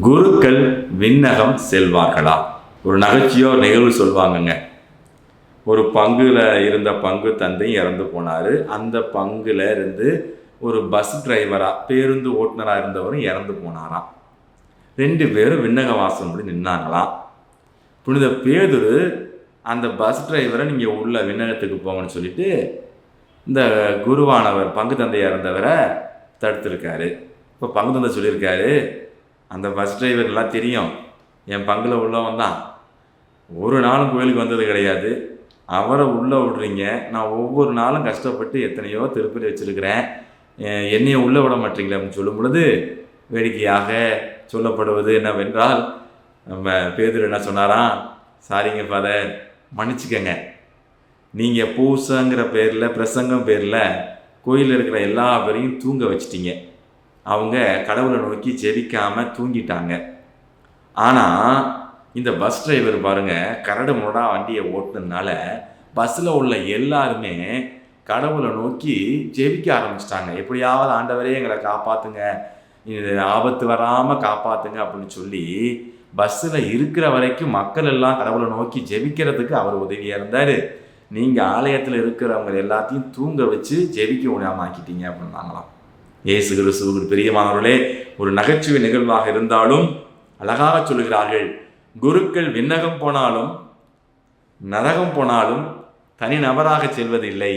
குருக்கள் விண்ணகம் செல்வார்களா? ஒரு நகைச்சுவையோ நிகழ்வு சொல்லுவாங்கங்க. ஒரு பங்குல இருந்த பங்கு தந்தை இறந்து போனார். அந்த பங்குல இருந்து ஒரு பஸ் டிரைவராக, பேருந்து ஓட்டுநராக இருந்தவரும் இறந்து போனாராம். 2 பேரும் விண்ணக வாசல் முடி நின்னாங்களாம். புனித பேதுரு அந்த பஸ் டிரைவரை நீங்கள் உள்ள விண்ணகத்துக்கு போங்கன்னு சொல்லிட்டு இந்த குருவானவர் பங்கு தந்தையாக இருந்தவரை தடுத்துருக்காரு. இப்போ பங்கு தந்தை சொல்லியிருக்காரு, அந்த பஸ் டிரைவர்லாம் தெரியும், என் பங்கில் உள்ளவன் தான், ஒரு நாளும் கோயிலுக்கு வந்தது கிடையாது, அவரை உள்ளே விடுறீங்க, நான் ஒவ்வொரு நாளும் கஷ்டப்பட்டு எத்தனையோ திருப்பதி வச்சுருக்கிறேன், என்னையை உள்ளே விட மாட்டீங்களே அப்படின்னு சொல்லும் பொழுது வேடிக்கையாக சொல்லப்படுவது என்னவென்றால், நம்ம பேதுரு என்ன சொன்னாராம், சாரிங்க ஃபாதர், மன்னிச்சுக்கங்க, நீங்கள் பூசங்கிற பேரில், பிரசங்கம் பேரில் கோயிலில் இருக்கிற எல்லா பேரையும் தூங்க வச்சிட்டீங்க. அவங்க கடவுளை நோக்கி ஜெபிக்காமல் தூங்கிட்டாங்க. ஆனால் இந்த பஸ் டிரைவர் பாருங்கள், கரடு முரடா வண்டியை ஓட்டுனதுனால பஸ்ஸில் உள்ள எல்லாருமே கடவுளை நோக்கி ஜெபிக்க ஆரம்பிச்சிட்டாங்க. எப்படியாவது ஆண்டவரே எங்களை காப்பாற்றுங்க, இது ஆபத்து வராமல் காப்பாற்றுங்க அப்படின்னு சொல்லி பஸ்ஸில் இருக்கிற வரைக்கும் மக்கள் எல்லாம் கடவுளை நோக்கி ஜெபிக்கிறதுக்கு அவர் உதவியாக இருந்தார். நீங்கள் ஆலயத்தில் இருக்கிறவங்க எல்லாத்தையும் தூங்க வச்சு ஜெபிக்க உணவாக்கிட்டீங்க அப்படின்னாங்களாம். இயேசு கிறிஸ்துவுக்கு பிரியமானவர்களே, ஒரு நகைச்சுவை நிகழ்வாக இருந்தாலும் அழகாக சொல்லுகிறார்கள், குருக்கள் விண்ணகம் போனாலும் நரகம் போனாலும் தனி நபராக செல்வதில்லை,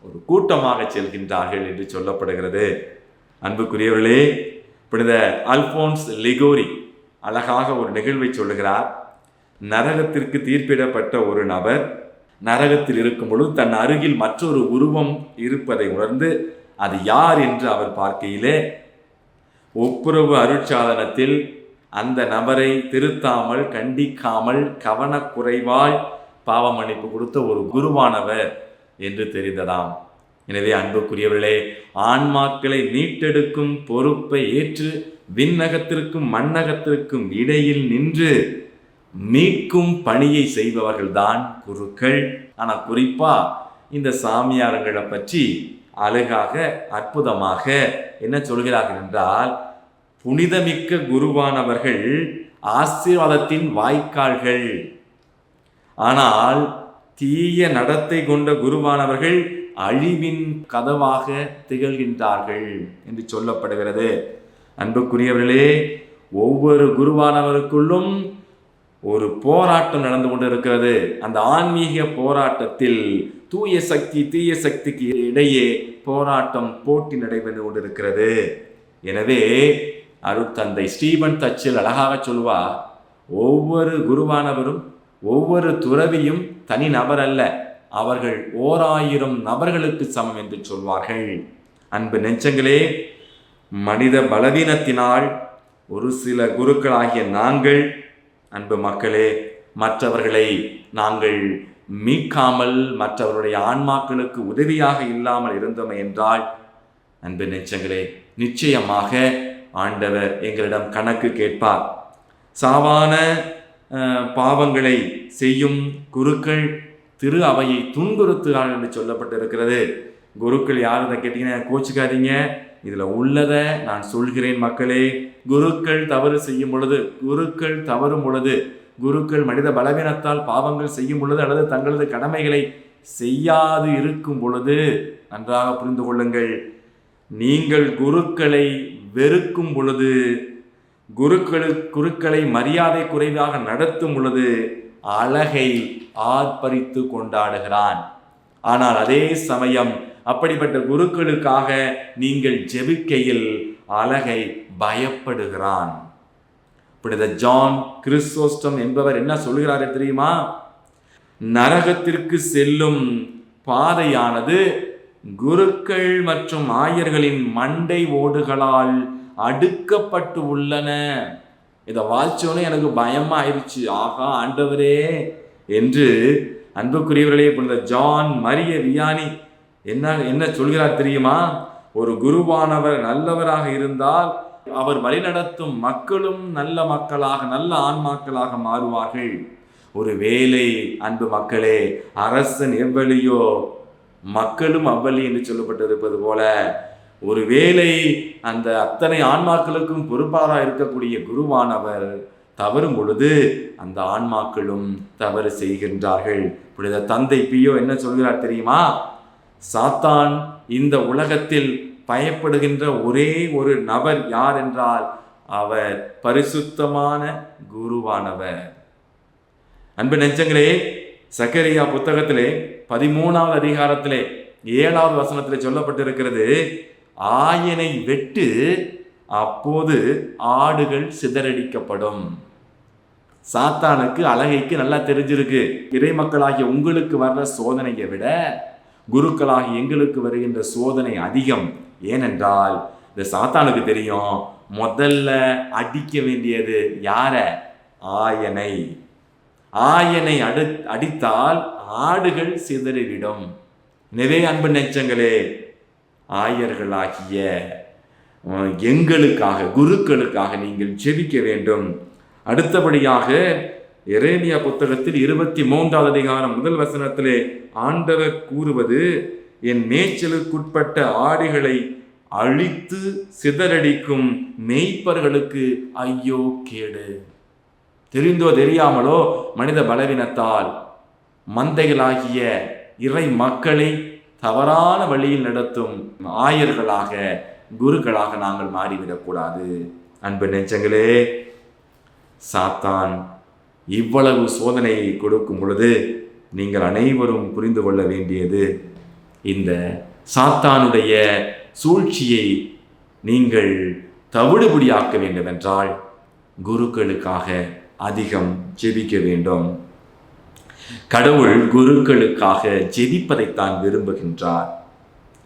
ஒரு கூட்டமாக செல்கின்றார்கள் என்று சொல்லப்படுகிறது. அன்புக்குரியவர்களே, புனித அல்போன்ஸ் லிகோரி அழகாக ஒரு நிகழ்வை சொல்லுகிறார். நரகத்திற்கு தீர்ப்பிடப்பட்ட ஒரு நபர் நரகத்தில் இருக்கும் பொழுது தன் அருகில் மற்றொரு உருவம் இருப்பதை உணர்ந்து அது யார் என்று அவர் பார்க்கையிலே ஒப்புரவு அருட்சாதனத்தில் அந்த நபரை திருத்தாமல், கண்டிக்காமல், கவனக்குறைவாய் பாவ மன்னிப்பு கொடுத்த ஒரு குருவானவர் என்று தெரிந்ததாம். எனவே அன்புக்குரியவர்களே, ஆன்மாக்களை மீட்டெடுக்கும் பொறுப்பை ஏற்று விண்ணகத்திற்கும் மண்ணகத்திற்கும் இடையில் நின்று மீட்கும் பணியை செய்பவர்கள்தான் குருக்கள். ஆனால் குறிப்பாக இந்த சாமியாரங்களை பற்றி அழகாக அற்புதமாக என்ன சொல்கிறார்கள் என்றால், புனிதமிக்க குருவானவர்கள் ஆசீர்வாதத்தின் வாய்க்கால்கள், ஆனால் தீய நடத்தை கொண்ட குருவானவர்கள் அழிவின் கதவாக திகழ்கின்றார்கள் என்று சொல்லப்படுகிறது. அன்புக்குரியவர்களே, ஒவ்வொரு குருவானவருக்குள்ளும் ஒரு போராட்டம் நடந்து கொண்டு இருக்கிறது. அந்த ஆன்மீக போராட்டத்தில் தூய சக்தி தீய சக்திக்கு இடையே போராட்டம், போட்டி நடைபெற்று கொண்டிருக்கிறது. எனவே அருட்தந்தை ஸ்டீபன் தச்சில் அழகாக சொல்வார், ஒவ்வொரு குருவானவரும் ஒவ்வொரு துறவியும் தனி நபர் அல்ல, அவர்கள் 1000 நபர்களுக்கு சமம் என்று சொல்வார்கள். அன்பு நெஞ்சங்களே, மனித பலவீனத்தினால் ஒரு சில குருக்களாகிய நாங்கள், அன்பு மக்களே, மற்றவர்களை நாங்கள் மீட்காமல் மற்றவருடைய ஆன்மாக்களுக்கு உதவியாக இல்லாமல் இருந்தோமே என்றால், அன்பு நெஞ்சங்களே, நிச்சயமாக ஆண்டவர் எங்களிடம் கணக்கு கேட்பார். சாவான பாவங்களை செய்யும் குருக்கள் திரு அவையை துன்புறுத்துகிறார்கள் என்று சொல்லப்பட்டிருக்கிறது. குருக்கள் யாருன்னு கேட்டீங்கன்னா கோச்சிக்காதீங்க, இதில் உள்ளதை நான் சொல்கிறேன் மக்களே. குருக்கள் தவறு செய்யும் பொழுது, குருக்கள் தவறும் பொழுது, குருக்கள் மனித பலவீனத்தால் பாவங்கள் செய்யும் பொழுது அல்லது தங்களது கடமைகளை செய்யாது இருக்கும் பொழுது நன்றாக புரிந்து கொள்ளுங்கள், நீங்கள் குருக்களை வெறுக்கும் பொழுது, குருக்களை மரியாதை குறைவாக நடத்தும் பொழுது அழகை ஆர்ப்பரித்து கொண்டாடுகிறான். ஆனால் அதே சமயம் அப்படிப்பட்ட குருக்களுக்காக நீங்கள் ஜெபிக்கையில் அழகை பயப்படுகிறான். புனித ஜான் கிறிஸ்தோஸ்டம் என்பவர் என்ன சொல்கிறார் தெரியுமா? நரகத்திற்கு செல்லும் பாதையானது குருக்கள் மற்றும் ஆயர்களின் மண்டை ஓடுகளால் அடுக்கப்பட்டு உள்ளன. இதை வாசிச்சோன்னே எனக்கு பயமா ஆயிடுச்சு. ஆகா ஆண்டவரே என்று அன்புக்குரியவர்களே, புனித ஜான் மரிய வியானி என்ன சொல்கிறார் தெரியுமா? ஒரு குருவானவர் நல்லவராக இருந்தால் அவர் வழிநடத்தும் மக்களும் நல்ல மக்களாக, நல்ல ஆன்மாக்களாக மாறுவார்கள். ஒரு வேலை அன்பு மக்களே, அரசன் எவ்வளியோ மக்களும் அவ்வளி என்று சொல்லப்பட்டிருப்பது போல ஒருவேளை அந்த அத்தனை ஆன்மாக்களுக்கும் பொறுப்பாளராக இருக்கக்கூடிய குருவானவர் தவறும் பொழுது அந்த ஆன்மாக்களும் தவறு செய்கின்றார்கள். புனித தந்தை பியோ என்ன சொல்கிறார் தெரியுமா? சாத்தான் இந்த உலகத்தில் பயப்படுகின்ற ஒரே ஒரு நபர் யார் என்றால் அவர் பரிசுத்தமான குருவானவர். அன்பு நெஞ்சங்களே, சக்கரியா புத்தகத்திலே 13வது அதிகாரத்திலே 7வது வசனத்திலே சொல்லப்பட்டிருக்கிறது, ஆயனை வெட்டு, அப்போது ஆடுகள் சிதறடிக்கப்படும். சாத்தானுக்கு அழகைக்கு நல்லா தெரிஞ்சிருக்கு. இறை மக்களாகிய உங்களுக்கு வர்ற சோதனையை விட குருக்களாகி எங்களுக்கு வருகின்ற சோதனை அதிகம். ஏனென்றால் இந்த சாத்தானுக்கு தெரியும், முதல்ல அடிக்க வேண்டியது யார? ஆயனை. ஆயனை அடித்தால் ஆடுகள் சிதறிவிடும். எனவே அன்பு நெஞ்சங்களே, ஆயர்களாகிய எங்களுக்காக, குருக்களுக்காக நீங்கள் ஜெபிக்க வேண்டும். அடுத்தபடியாக எரேமியா புத்தகத்தில் 23வது அதிகாரம் 1 வசனத்திலே ஆண்டவர் கூறுவது, என் மேய்ச்சலுக்குட்பட்ட ஆடுகளை அழித்து சிதறடிக்கும் மேய்ப்பர்களுக்கு ஐயோ கேடு. தெரிந்தோ தெரியாமலோ மனித பலவீனத்தால் மந்தைகளாகிய இறை மக்களை தவறான வழியில் நடத்தும் ஆயர்களாக, குருக்களாக நாங்கள் மாறிவிடக்கூடாது. அன்பு நெஞ்சங்களே, சாத்தான் இவ்வளவு சோதனையை கொடுக்கும் பொழுது நீங்கள் அனைவரும் புரிந்து கொள்ள வேண்டியது, இந்த சாத்தானுடைய சூழ்ச்சியை நீங்கள் தவிடுபடியாக்க வேண்டுமென்றால் குருக்களுக்காக அதிகம் ஜெபிக்க வேண்டும். கடவுள் குருக்களுக்காக ஜெபிப்பதைத்தான் விரும்புகின்றார்.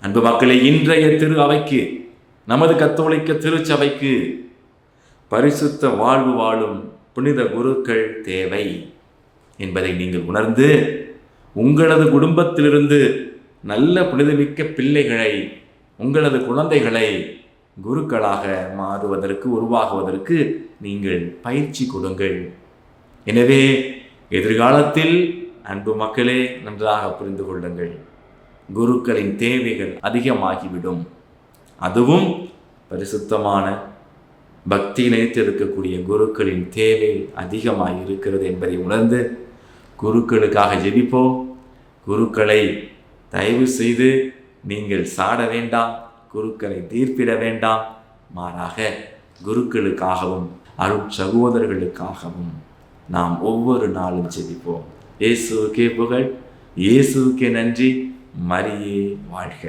அன்பு மக்களை, இன்றைய திரு அவைக்கு, நமது கத்தோலிக்க திருச்சபைக்கு பரிசுத்த வாழ்வு வாழும் புனித குருக்கள் தேவை என்பதை நீங்கள் உணர்ந்து உங்களது குடும்பத்திலிருந்து நல்ல புனிதமிக்க பிள்ளைகளை, உங்களது குழந்தைகளை குருக்களாக மாறுவதற்கு, உருவாகுவதற்கு நீங்கள் பயிற்சி கொடுங்கள். எனவே எதிர்காலத்தில் அன்பு மக்களே நன்றாக புரிந்து கொள்ளுங்கள், குருக்களின் தேவைகள் அதிகமாகிவிடும். அதுவும் பரிசுத்தமான பக்தி நினைத்திருக்கக்கூடிய குருக்களின் தேவை அதிகமாக இருக்கிறது என்பதை உணர்ந்து குருக்களுக்காக ஜெபிப்போம். குருக்களை தயவு செய்து நீங்கள் சாட வேண்டாம், குருக்களை தீர்ப்பிட வேண்டாம். மாறாக குருக்களுக்காகவும் அருட்சகோதரர்களுக்காகவும் நாம் ஒவ்வொரு நாளும் ஜெபிப்போம். இயேசுவுக்கே புகழ், இயேசுவுக்கே நன்றி. மரியே வாழ்க.